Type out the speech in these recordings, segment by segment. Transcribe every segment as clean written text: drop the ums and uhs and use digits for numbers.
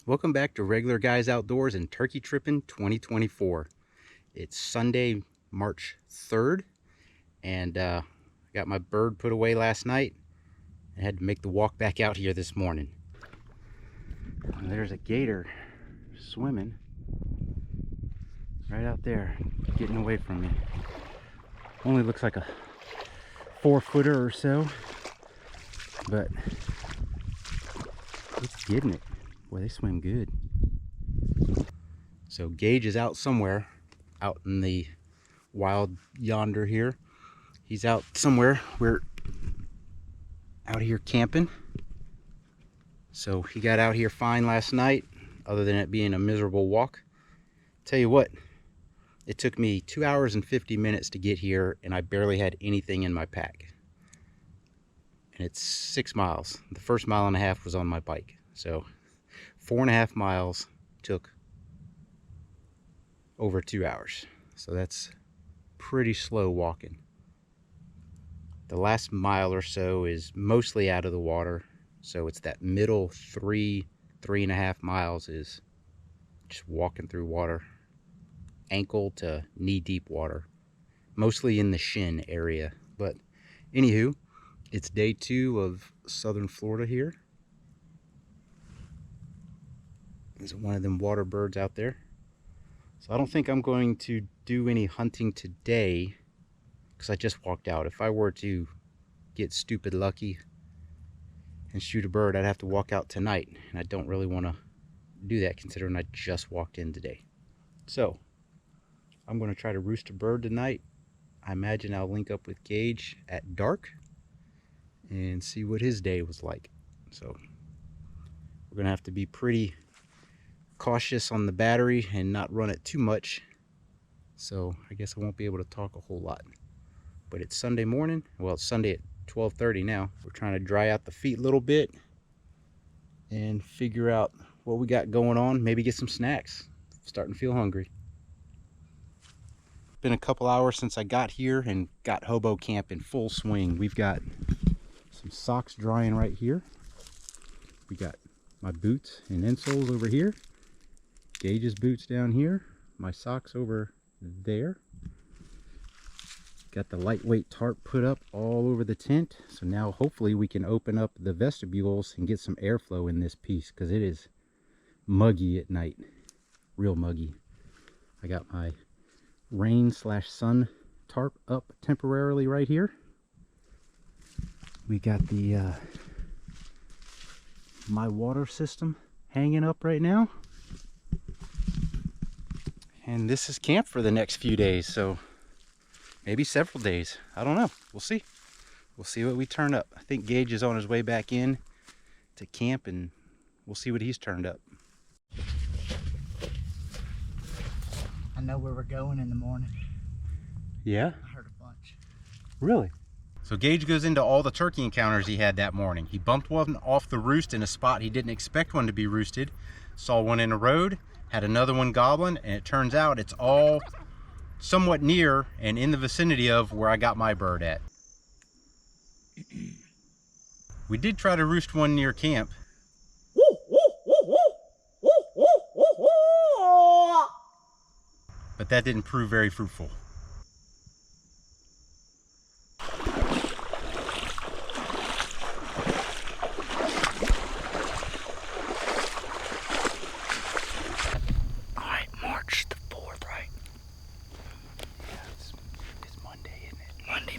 Welcome back to Regular Guys Outdoors and Turkey Trippin' 2024. It's Sunday, March 3rd, and I got my bird put away last night. I had to make the walk back out here this morning. And there's a gator swimming right out there, getting away from me. Only looks like a 4-footer or so, but it's getting it. Boy, they swim good. So Gage is out somewhere, out in the wild yonder here. He's out somewhere. We're out here camping. So he got out here fine last night, other than it being a miserable walk. Tell you what, it took me 2 hours and 50 minutes to get here, and I barely had anything in my pack. And it's 6 miles. The first mile and a half was on my bike. So 4.5 miles took over 2 hours. So that's pretty slow walking. The last mile or so is mostly out of the water. So it's that middle 3.5 miles is just walking through water, ankle to knee deep water, mostly in the shin area. But anywho, it's day 2 of southern Florida here. There's one of them water birds out there. So I don't think I'm going to do any hunting today because I just walked out. If I were to get stupid lucky and shoot a bird, I'd have to walk out tonight, and I don't really want to do that considering I just walked in today. So I'm going to try to roost a bird tonight. I imagine I'll link up with Gage at dark and see what his day was like. So we're going to have to be pretty cautious on the battery and not run it too much. So I guess I won't be able to talk a whole lot. But it's Sunday morning. Well, it's Sunday at 12:30 now. We're trying to dry out the feet a little bit and figure out what we got going on. Maybe get some snacks. Starting to feel hungry. Been a couple hours since I got here and got hobo camp in full swing. We've got some socks drying right here. We got my boots and insoles over here. Gage's boots down here. My socks over there. Got the lightweight tarp put up all over the tent. So now hopefully we can open up the vestibules and get some airflow in this piece because it is muggy at night. Real muggy. I got my rain/sun tarp up temporarily right here. We got the my water system hanging up right now. And this is camp for the next few days, so maybe several days. I don't know. We'll see. We'll see what we turn up. I think Gage is on his way back in to camp, and we'll see what he's turned up. I know where we're going in the morning. Yeah? I heard a bunch. Really? So Gage goes into all the turkey encounters he had that morning. He bumped one off the roost in a spot he didn't expect one to be roosted. Saw one in a road, had another one gobbling, and it turns out it's all somewhat near and in the vicinity of where I got my bird at. We did try to roost one near camp. But that didn't prove very fruitful.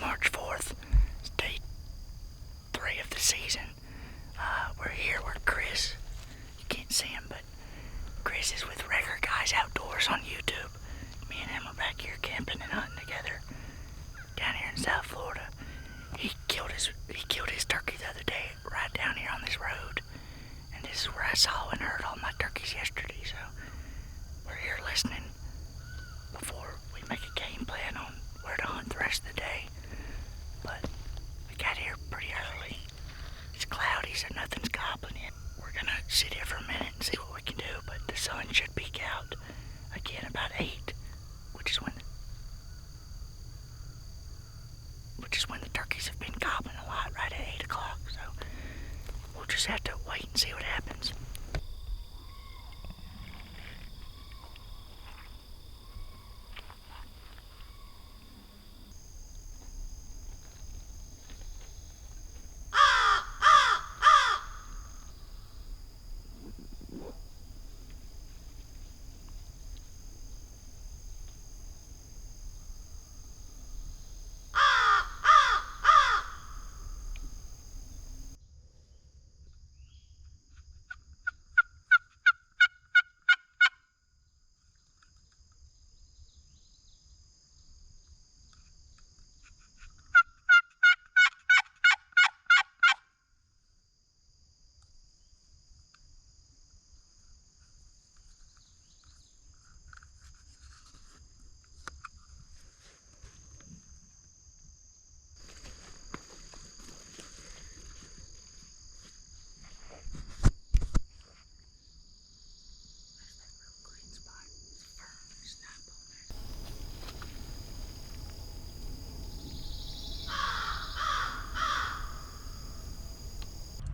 March 4th. It's day 3 of the season. We're here with Chris. You can't see him, but Chris is with Regular Guys Outdoors on YouTube. Me and him are back here camping and hunting together down here in South Florida. He killed his turkey the other day right down here on this road. And this is where I saw and heard all my turkeys yesterday. So we're here listening before we make a game plan on where to hunt the rest of the day. But we got here pretty early. It's cloudy, so nothing's gobbling yet. We're gonna sit here for a minute and see what we can do, but the sun should peek out about 8, which is when the turkeys have been gobbling a lot, right at 8 o'clock. So we'll just have to wait and see what happens.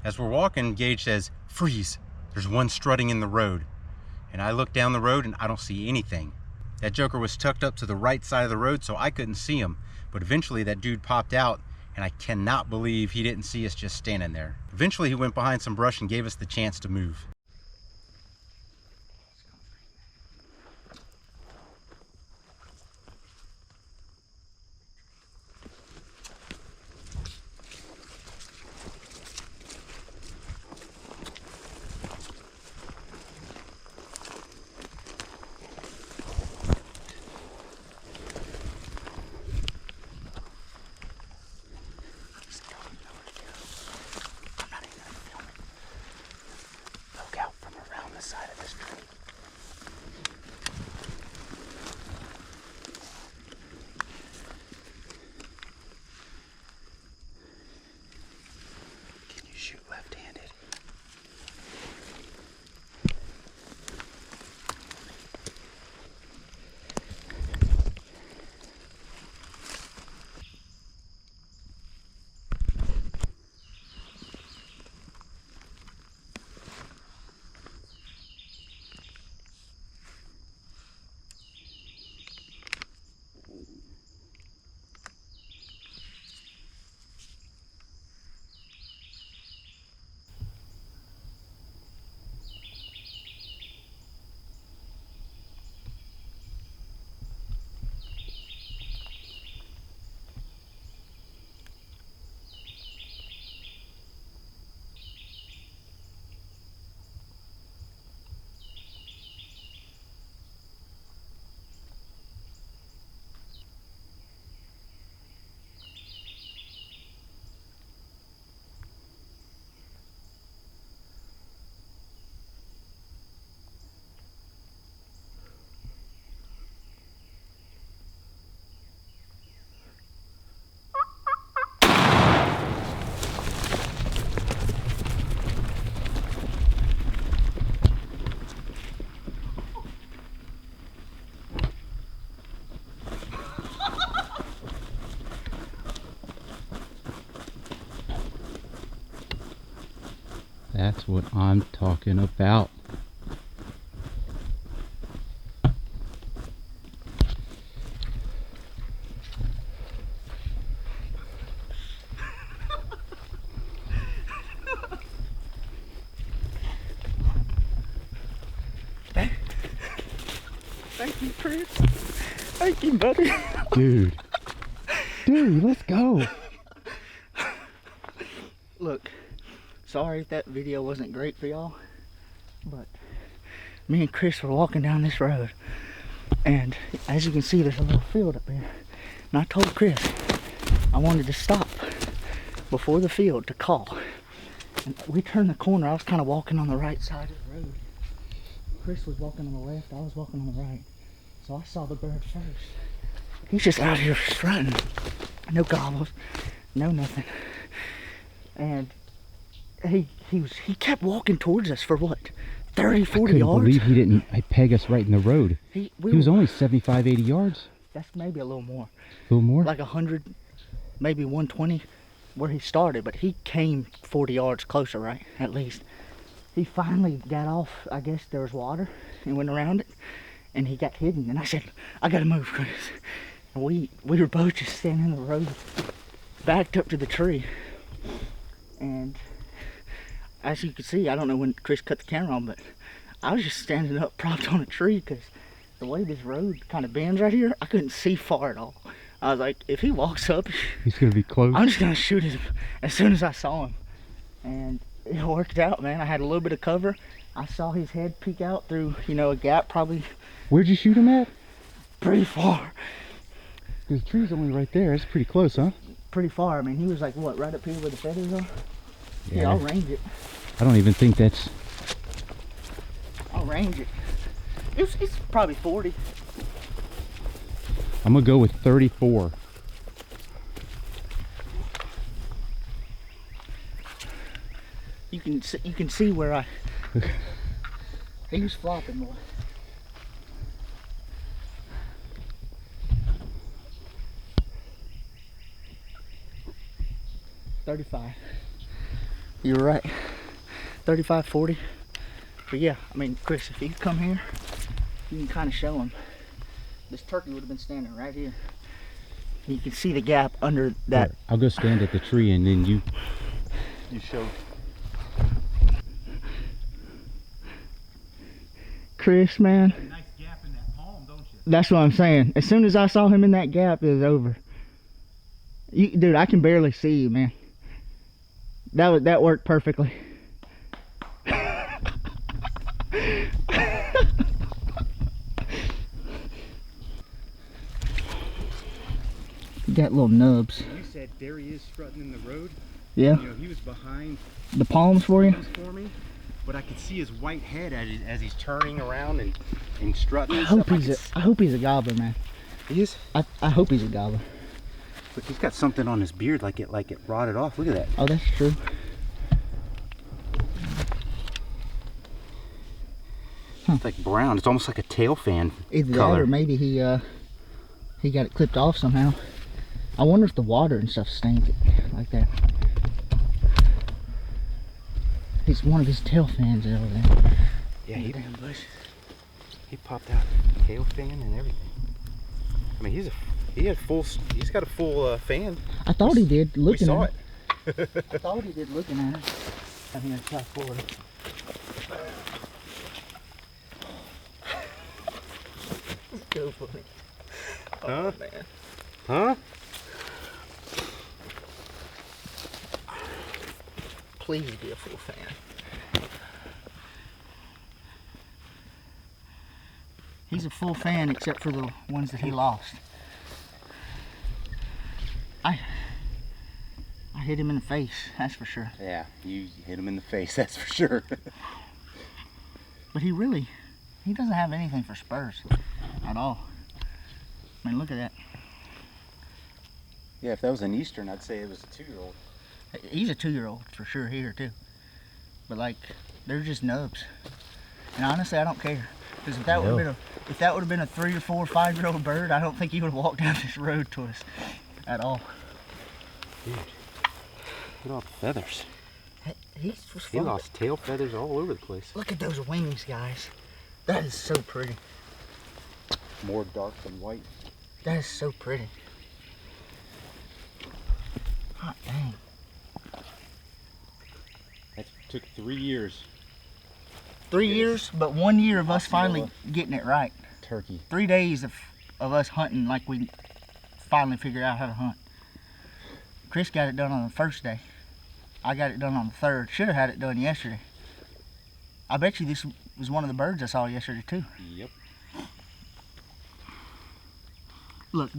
As we're walking, Gage says, "Freeze, there's one strutting in the road." And I look down the road and I don't see anything. That joker was tucked up to the right side of the road, so I couldn't see him. But eventually that dude popped out, and I cannot believe he didn't see us just standing there. Eventually he went behind some brush and gave us the chance to move. That's what I'm talking about. Thank you, Chris. Thank you, buddy. Dude, let's go. Look, sorry if that video wasn't great for y'all, but me and Chris were walking down this road, and as you can see, there's a little field up there. And I told Chris I wanted to stop before the field to call. And we turned the corner. I was kind of walking on the right side of the road. Chris was walking on the left, I was walking on the right. So I saw the bird first. He's just out here strutting. No gobbles, no nothing. And he kept walking towards us for what? 30, 40 I yards. couldn't believe he didn't peg us right in the road. He was only 75, 80 yards. That's maybe a little more. A little more? Like 100, maybe 120 where he started, but he came 40 yards closer, right? At least. He finally got off, I guess there was water, and went around it, and he got hidden. And I said, I gotta move, Chris. And we were both just standing in the road, backed up to the tree. And as you can see, I don't know when Chris cut the camera on, but I was just standing up propped on a tree because the way this road kind of bends right here, I couldn't see far at all. I was like, if he walks up, he's gonna be close. I'm just gonna shoot him as soon as I saw him. And it worked out, man. I had a little bit of cover. I saw his head peek out through, you know, a gap probably. Where'd you shoot him at? Pretty far. The tree's only right there. It's pretty close, huh? Pretty far. I mean, he was like, what, right up here where the feathers are? Yeah, I'll range it. I don't even think that's... I'll range it. It's probably 40. I'm gonna go with 34. You can see where I... He was flopping, boy. $35. You're right. 35, 40. But yeah, I mean, Chris, if you come here, you can kind of show him. This turkey would have been standing right here. You can see the gap under that. Right, I'll go stand at the tree and then you show. Chris, man. Nice gap in that palm, don't you? That's what I'm saying. As soon as I saw him in that gap, it was over. Dude, I can barely see you, man. That worked perfectly. You got little nubs. You said there he is strutting in the road. Yeah. You know, he was behind the palms for you. For me, but I could see his white head as he's turning around and strutting. I hope he's a gobbler, man. He is. I hope he's a gobbler. Look, he's got something on his beard like it rotted off. Look at that. Oh, that's true. It's like brown. It's almost like a tail fan Either color. that or maybe he got it clipped off somehow. I wonder if the water and stuff stained it like that. It's one of his tail fans over there. Yeah, he damn bush. He popped out tail fan and everything. I mean, he's got a full fan. I thought he did looking at it. I thought he did looking at it. I mean, in South Florida. So funny. Huh? Oh, man. Huh? Please be a full fan. He's a full fan except for the ones that he lost. I hit him in the face, that's for sure. Yeah, you hit him in the face, that's for sure. But he doesn't have anything for spurs at all. I mean, look at that. Yeah, if that was an Eastern, I'd say it was a 2-year-old. He's a 2-year-old for sure here too. But like, they're just nubs. And honestly, I don't care. Because if that would have been a 3 or 4 or 5-year-old bird, I don't think he would have walked down this road to us at all. Dude, look at all the feathers. He lost tail feathers all over the place. Look at those wings, guys. That is so pretty. More dark than white. That is so pretty. Hot dang. That took 3 years. 3 years, but 1 year of us finally getting it right. Turkey. 3 days of us hunting like we finally figured out how to hunt. Chris got it done on the first day. I got it done on the third. Should have had it done yesterday. I bet you this was one of the birds I saw yesterday too. Yep. Look,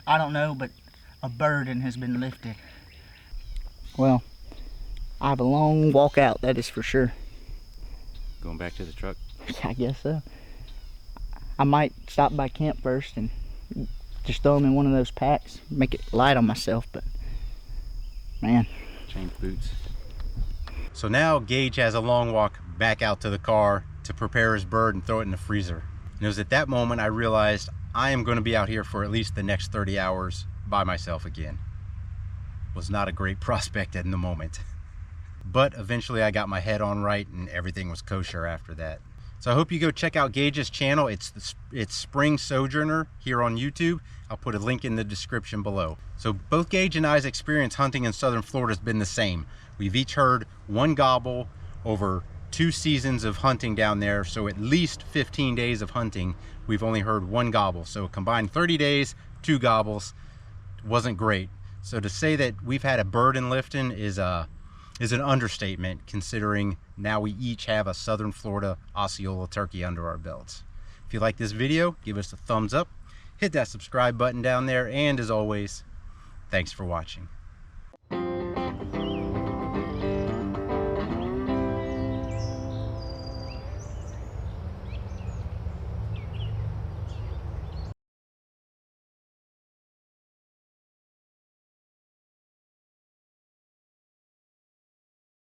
I don't know, but a burden has been lifted. Well, I have a long walk out, that is for sure. Going back to the truck? I guess so. I might stop by camp first and just throw them in one of those packs, make it light on myself, but man. Change boots. So now Gage has a long walk back out to the car to prepare his bird and throw it in the freezer. And it was at that moment I realized I am going to be out here for at least the next 30 hours by myself again. Was not a great prospect in the moment. But eventually I got my head on right and everything was kosher after that. So I hope you go check out Gage's channel. It's Spring Sojourner here on YouTube. I'll put a link in the description below. So both Gage and I's experience hunting in southern Florida has been the same. We've each heard one gobble over 2 seasons of hunting down there. So at least 15 days of hunting, we've only heard one gobble. So combined 30 days, 2 gobbles. Wasn't great. So to say that we've had a bird in Lifton is an understatement, considering now we each have a southern Florida Osceola turkey under our belts. If you like this video, give us a thumbs up, hit that subscribe button down there, and as always, thanks for watching.